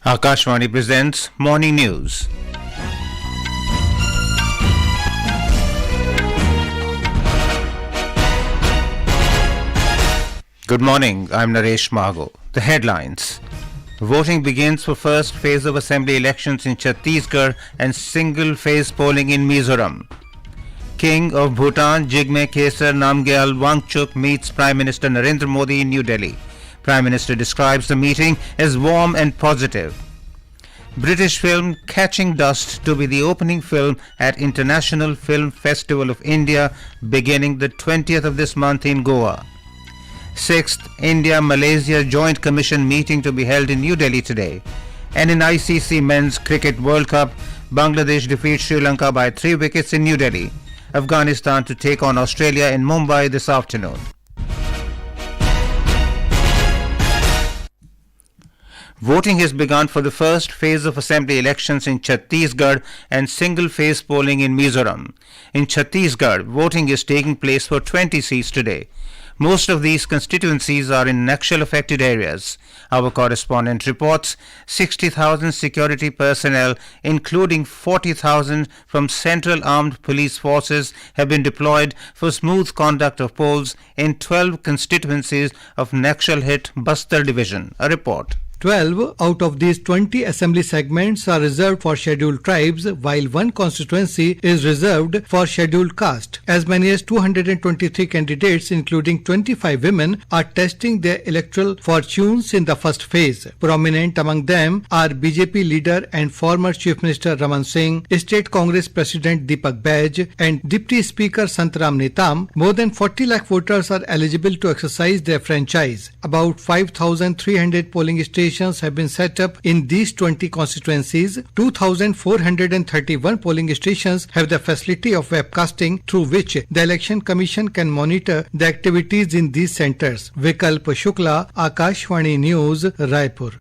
Akashvani presents Morning News. Good morning, I'm Naresh Margo. The headlines. Voting begins for first phase of assembly elections in Chhattisgarh and single phase polling in Mizoram. King of Bhutan, Jigme, Khesar, Namgyel, Wangchuck meets Prime Minister Narendra Modi in New Delhi. Prime Minister describes the meeting as warm and positive. British film Catching Dust to be the opening film at International Film Festival of India beginning the 20th of this month in Goa. 6th India-Malaysia Joint Commission Meeting to be held in New Delhi today. And in ICC Men's Cricket World Cup, Bangladesh defeats Sri Lanka by 3 wickets in New Delhi. Afghanistan to take on Australia in Mumbai this afternoon. Voting has begun for the first phase of assembly elections in Chhattisgarh and single-phase polling in Mizoram. In Chhattisgarh, voting is taking place for 20 seats today. Most of these constituencies are in Naxal-affected areas. Our correspondent reports 60,000 security personnel, including 40,000 from Central Armed Police Forces, have been deployed for smooth conduct of polls in 12 constituencies of Naxal-hit Bastar division. A report. 12 out of these 20 assembly segments are reserved for scheduled tribes, while one constituency is reserved for scheduled caste. As many as 223 candidates, including 25 women, are testing their electoral fortunes in the first phase. Prominent among them are BJP leader and former Chief Minister Raman Singh, State Congress President Deepak Baij, and Deputy Speaker Santaram Netam. More than 40 lakh voters are eligible to exercise their franchise. About 5,300 polling stations have been set up in these 20 constituencies. 2,431 polling stations have the facility of webcasting through which the Election Commission can monitor the activities in these centers. Vikalp Shukla, Akashvani News, Raipur.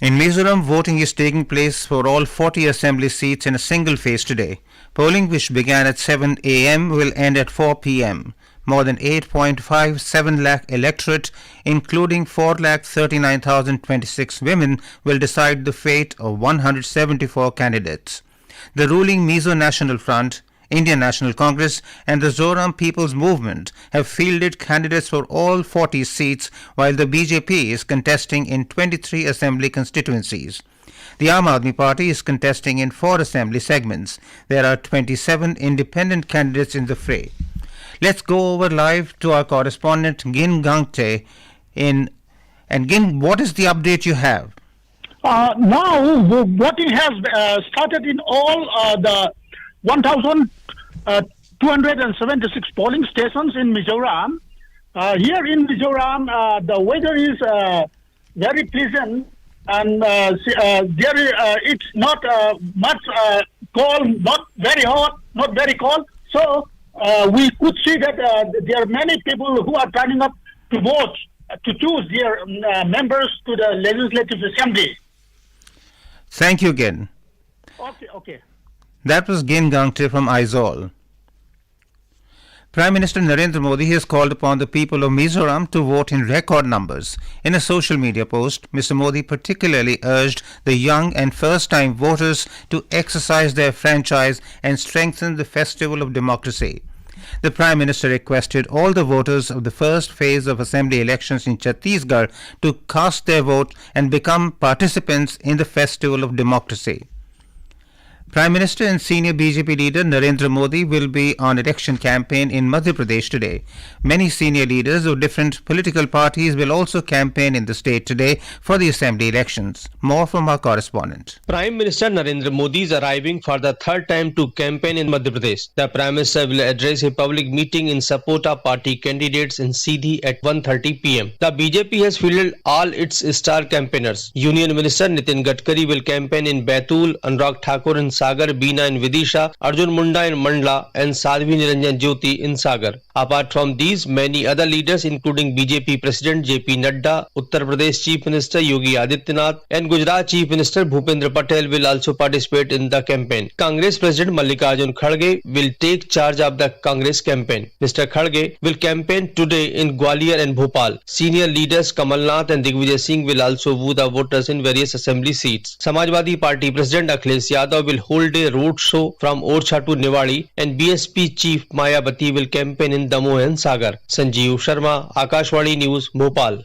In Mizoram, voting is taking place for all 40 assembly seats in a single phase today. Polling, which began at 7 a.m., will end at 4 p.m. More than 8.57 lakh electorate, including 4,39,026 women, will decide the fate of 174 candidates. The ruling Mizo National Front, Indian National Congress and the Mizoram People's Movement have fielded candidates for all 40 seats, while the BJP is contesting in 23 assembly constituencies. The Aam Aadmi Party is contesting in 4 assembly segments. There are 27 independent candidates in the fray. Let's go over live to our correspondent Gin Gangte and Gin, what is the update you have? Now voting has started in all the 1,276 polling stations in Mizoram. Here in Mizoram, the weather is very pleasant, and it's not much cold, not very hot, not very cold. So we could see that there are many people who are turning up to vote to choose their members to the Legislative Assembly. Thank you, Gin. Okay. That was Gin Gangte from Aizawl. Prime Minister Narendra Modi has called upon the people of Mizoram to vote in record numbers. In a social media post, Mr. Modi particularly urged the young and first-time voters to exercise their franchise and strengthen the festival of democracy. The Prime Minister requested all the voters of the first phase of assembly elections in Chhattisgarh to cast their vote and become participants in the festival of democracy. Prime Minister and senior BJP leader Narendra Modi will be on election campaign in Madhya Pradesh today. Many senior leaders of different political parties will also campaign in the state today for the assembly elections. More from our correspondent. Prime Minister Narendra Modi is arriving for the third time to campaign in Madhya Pradesh. The Prime Minister will address a public meeting in support of party candidates in Sindhi at 1:30 p.m. The BJP has fielded all its star campaigners. Union Minister Nitin Gadkari will campaign in Baitul, Anurag Thakur in Sagar Beena in Vidisha, Arjun Munda in Mandla, and Sadhvi Niranjan Jyoti in Sagar. Apart from these, many other leaders including BJP President JP Nadda, Uttar Pradesh Chief Minister Yogi Adityanath, and Gujarat Chief Minister Bhupendra Patel will also participate in the campaign. Congress President Mallikarjun Kharge will take charge of the Congress campaign. Mr. Kharge will campaign today in Gwalior and Bhopal. Senior leaders Kamal Nath and Digvijay Singh will also woo the voters in various assembly seats. Samajwadi Party President Akhilesh Yadav will hold a road show from Orchha to Niwadi, and BSP Chief Mayawati will campaign in Damoh and Sagar. Sanjeev Sharma, Akashvani News, Bhopal.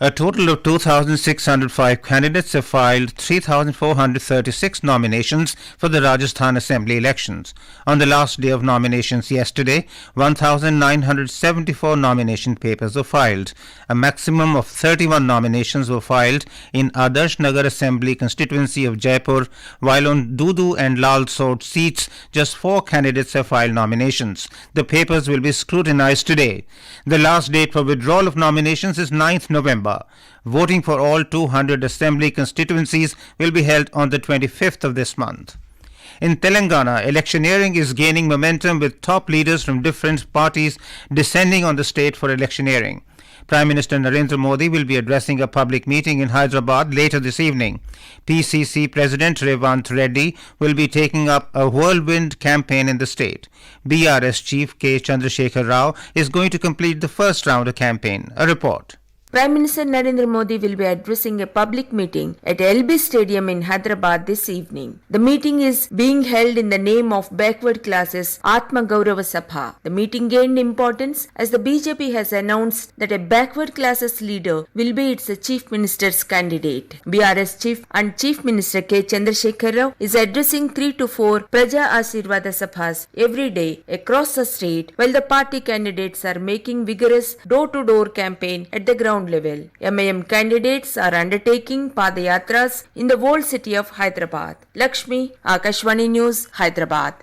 A total of 2,605 candidates have filed 3,436 nominations for the Rajasthan Assembly elections. On the last day of nominations yesterday, 1,974 nomination papers were filed. A maximum of 31 nominations were filed in Adarsh Nagar Assembly constituency of Jaipur, while on Dudu and Lal Sort seats, just 4 candidates have filed nominations. The papers will be scrutinized today. The last date for withdrawal of nominations is 9th November. Voting for all 200 assembly constituencies will be held on the 25th of this month. In Telangana, electioneering is gaining momentum with top leaders from different parties descending on the state for electioneering. Prime Minister Narendra Modi will be addressing a public meeting in Hyderabad later this evening. PCC President Revant Reddy will be taking up a whirlwind campaign in the state. BRS Chief K. Chandrasekhar Rao is going to complete the first round of campaign. A report. Prime Minister Narendra Modi will be addressing a public meeting at LB Stadium in Hyderabad this evening. The meeting is being held in the name of Backward Classes Atma Gaurava Sabha. The meeting gained importance as the BJP has announced that a backward classes leader will be its Chief Minister's candidate. BRS Chief and Chief Minister K. Chandrasekhar Rao is addressing 3 to 4 Praja Ashirvada Sabhas every day across the state, while the party candidates are making vigorous door-to-door campaign at the ground level. MIM candidates are undertaking Padayatras in the whole city of Hyderabad. Lakshmi, Akashvani News, Hyderabad.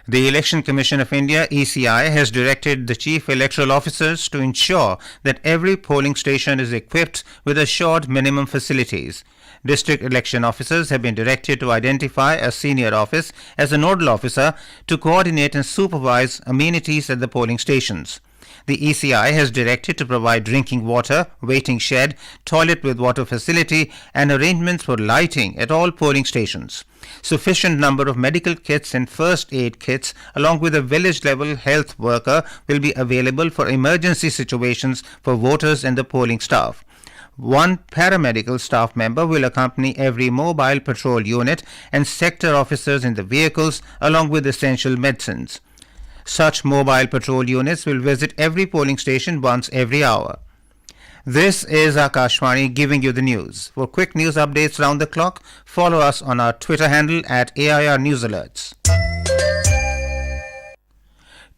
The Election Commission of India, ECI, has directed the chief electoral officers to ensure that every polling station is equipped with assured minimum facilities. District election officers have been directed to identify a senior office as a nodal officer to coordinate and supervise amenities at the polling stations. The ECI has directed to provide drinking water, waiting shed, toilet with water facility and arrangements for lighting at all polling stations. Sufficient number of medical kits and first aid kits along with a village level health worker will be available for emergency situations for voters and the polling staff. One paramedical staff member will accompany every mobile patrol unit and sector officers in the vehicles along with essential medicines. Such mobile patrol units will visit every polling station once every hour. This is Akashvani giving you the news. For quick news updates round the clock, follow us on our Twitter handle at AIR News Alerts.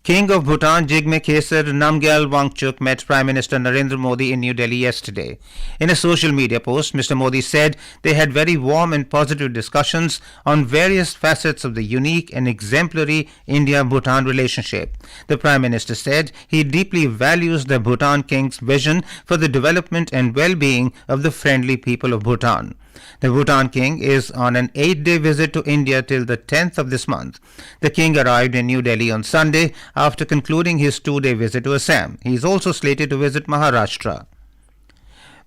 King of Bhutan Jigme Khesar Namgyel Wangchuck met Prime Minister Narendra Modi in New Delhi yesterday. In a social media post, Mr. Modi said they had very warm and positive discussions on various facets of the unique and exemplary India-Bhutan relationship. The Prime Minister said he deeply values the Bhutan King's vision for the development and well-being of the friendly people of Bhutan. The Bhutan King is on an 8-day visit to India till the 10th of this month. The King arrived in New Delhi on Sunday after concluding his 2-day visit to Assam. He is also slated to visit Maharashtra.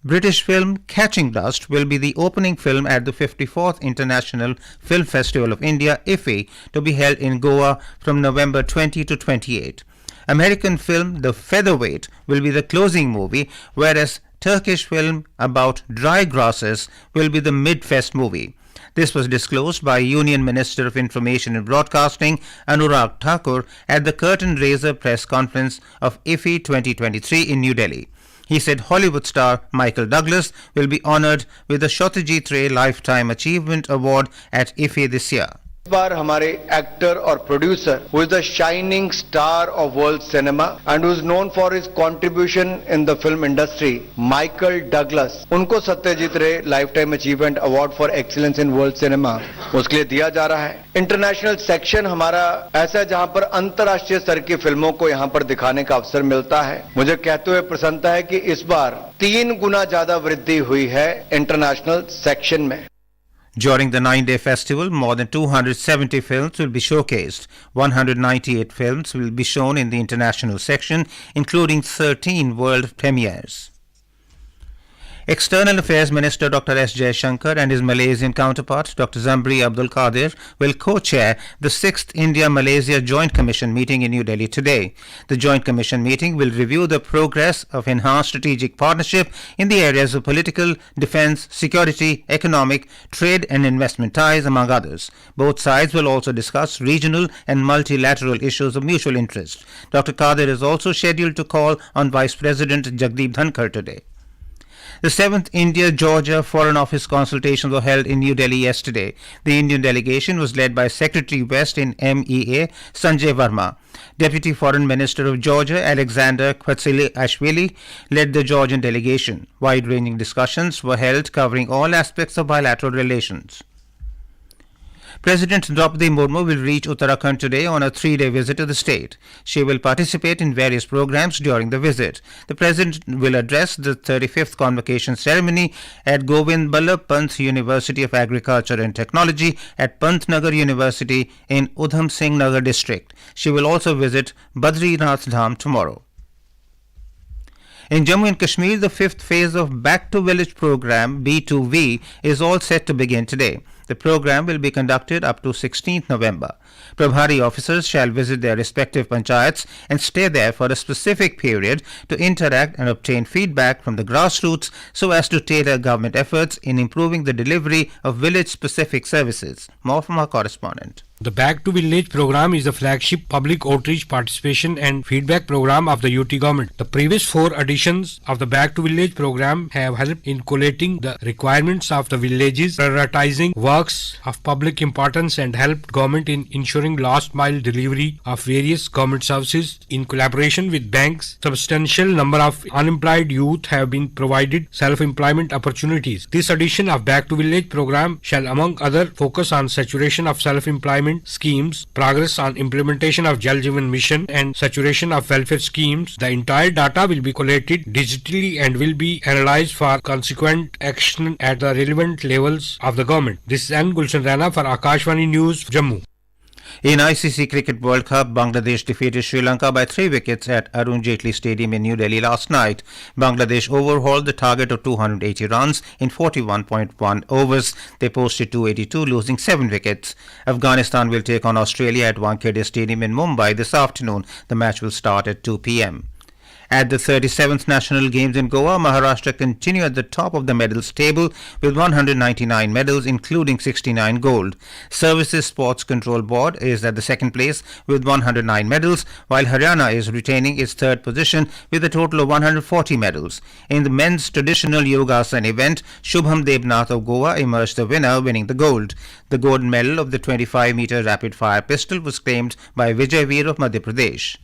British film Catching Dust will be the opening film at the 54th International Film Festival of India, IFFI, to be held in Goa from November 20 to 28. American film The Featherweight will be the closing movie, whereas Turkish film about dry grasses will be the mid-fest movie. This was disclosed by Union Minister of Information and Broadcasting Anurag Thakur at the curtain raiser press conference of IFFI 2023 in New Delhi. He said Hollywood star Michael Douglas will be honored with the Shotajit Ray Lifetime Achievement Award at IFFI this year. इस बार हमारे actor और producer who is the shining star of world cinema and who is known for his contribution in the film industry Michael Douglas, उनको सत्यजीत रे life time achievement award for excellence in world cinema उसके लिए दिया जा रहा है. International section हमारा ऐसा है जहां पर अंतर्राष्ट्रीय स्तर की फिल्मों को यहां पर दिखाने का अवसर मिलता है. मुझे कहते हुए प्रसन्नता है कि इस बार 3 गुना ज्यादा वृद्धि हुई है इंटरनेशनल सेक्शन में. During the 9-day festival, more than 270 films will be showcased. 198 films will be shown in the international section, including 13 world premieres. External Affairs Minister Dr. S. Jaishankar and his Malaysian counterpart Dr. Zamri Abdul Qadir will co-chair the 6th India-Malaysia Joint Commission Meeting in New Delhi today. The Joint Commission Meeting will review the progress of enhanced strategic partnership in the areas of political, defence, security, economic, trade and investment ties, among others. Both sides will also discuss regional and multilateral issues of mutual interest. Dr. Qadir is also scheduled to call on Vice President Jagdeep Dhankar today. The 7th India-Georgia Foreign Office consultations were held in New Delhi yesterday. The Indian delegation was led by Secretary West in MEA, Sanjay Verma. Deputy Foreign Minister of Georgia, Alexander Khesar, led the Georgian delegation. Wide-ranging discussions were held covering all aspects of bilateral relations. President Draupadi Murmu will reach Uttarakhand today on a 3-day visit to the state. She will participate in various programs during the visit. The President will address the 35th convocation ceremony at Govind Ballabh Pant University of Agriculture and Technology at Pantnagar University in Udham Singh Nagar district. She will also visit Badrinath Dham tomorrow. In Jammu and Kashmir, the 5th phase of Back to Village program B2V is all set to begin today. The program will be conducted up to 16th November. Prabhari officers shall visit their respective panchayats and stay there for a specific period to interact and obtain feedback from the grassroots so as to tailor government efforts in improving the delivery of village-specific services. More from our correspondent. The Back to Village program is the flagship public outreach participation and feedback program of the UT government. The previous 4 editions of the Back to Village program have helped in collating the requirements of the villages, prioritizing works of public importance and helped government in ensuring last mile delivery of various government services. In collaboration with banks, substantial number of unemployed youth have been provided self-employment opportunities. This edition of Back to Village program shall among other focus on saturation of self-employment schemes, progress on implementation of Jal Jeevan Mission and saturation of welfare schemes. The entire data will be collated digitally and will be analyzed for consequent action at the relevant levels of the government. This is N. Gulshan Rana for Akashvani News, Jammu. In ICC Cricket World Cup, Bangladesh defeated Sri Lanka by 3 wickets at Arun Jaitley Stadium in New Delhi last night. Bangladesh overhauled the target of 280 runs in 41.1 overs. They posted 282, losing 7 wickets. Afghanistan will take on Australia at Wankhede Stadium in Mumbai this afternoon. The match will start at 2 p.m. At the 37th National Games in Goa, Maharashtra continue at the top of the medals table with 199 medals, including 69 gold. Services Sports Control Board is at the second place with 109 medals, while Haryana is retaining its third position with a total of 140 medals. In the men's traditional Yogasan event, Shubham Debnath of Goa emerged the winner, winning the gold. The golden medal of the 25-meter rapid-fire pistol was claimed by Vijay Veer of Madhya Pradesh.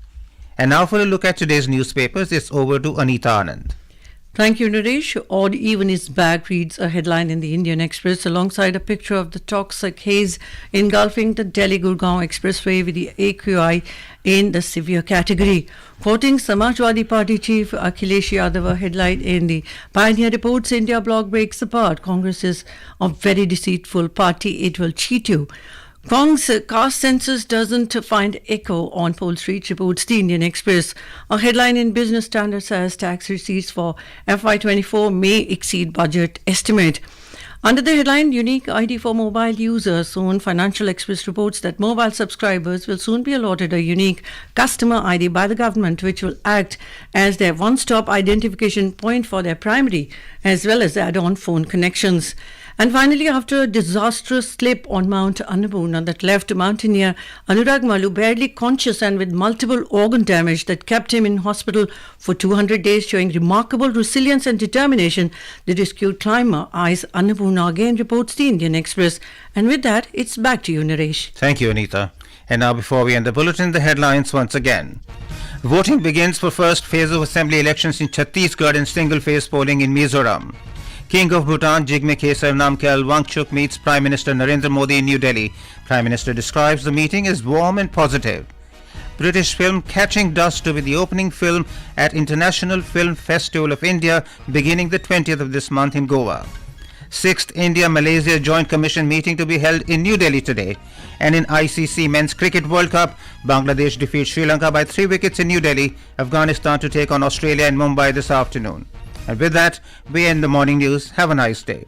And now for a look at today's newspapers, it's over to Anita Anand. Thank you, Naresh. Odd even is back reads a headline in the Indian Express alongside a picture of the toxic haze engulfing the Delhi-Gurgaon Expressway with the AQI in the severe category. Quoting Samajwadi Party Chief Akhilesh Yadav, a headline in the Pioneer reports, India bloc breaks apart. Congress is a very deceitful party. It will cheat you. Kong's caste census doesn't find echo on Pole Street, reports the Indian Express. A headline in Business Standard says tax receipts for FY24 may exceed budget estimate. Under the headline, unique ID for mobile users, soon Financial Express reports that mobile subscribers will soon be allotted a unique customer ID by the government, which will act as their one-stop identification point for their primary as well as add-on phone connections. And finally, after a disastrous slip on Mount Annapurna that left mountaineer Anurag Malu barely conscious and with multiple organ damage that kept him in hospital for 200 days, showing remarkable resilience and determination, the rescued climber eyes Annapurna again, reports the Indian Express. And with that, it's back to you, Naresh. Thank you, Anita. And now before we end the bulletin, the headlines once again. Voting begins for first phase of assembly elections in Chhattisgarh and single-phase polling in Mizoram. King of Bhutan, Jigme Khesar Namgyel Wangchuck meets Prime Minister Narendra Modi in New Delhi. Prime Minister describes the meeting as warm and positive. British film Catching Dust to be the opening film at International Film Festival of India beginning the 20th of this month in Goa. 6th India-Malaysia Joint Commission Meeting to be held in New Delhi today. And in ICC Men's Cricket World Cup, Bangladesh defeats Sri Lanka by 3 wickets in New Delhi, Afghanistan to take on Australia in Mumbai this afternoon. And with that, we end the morning news. Have a nice day.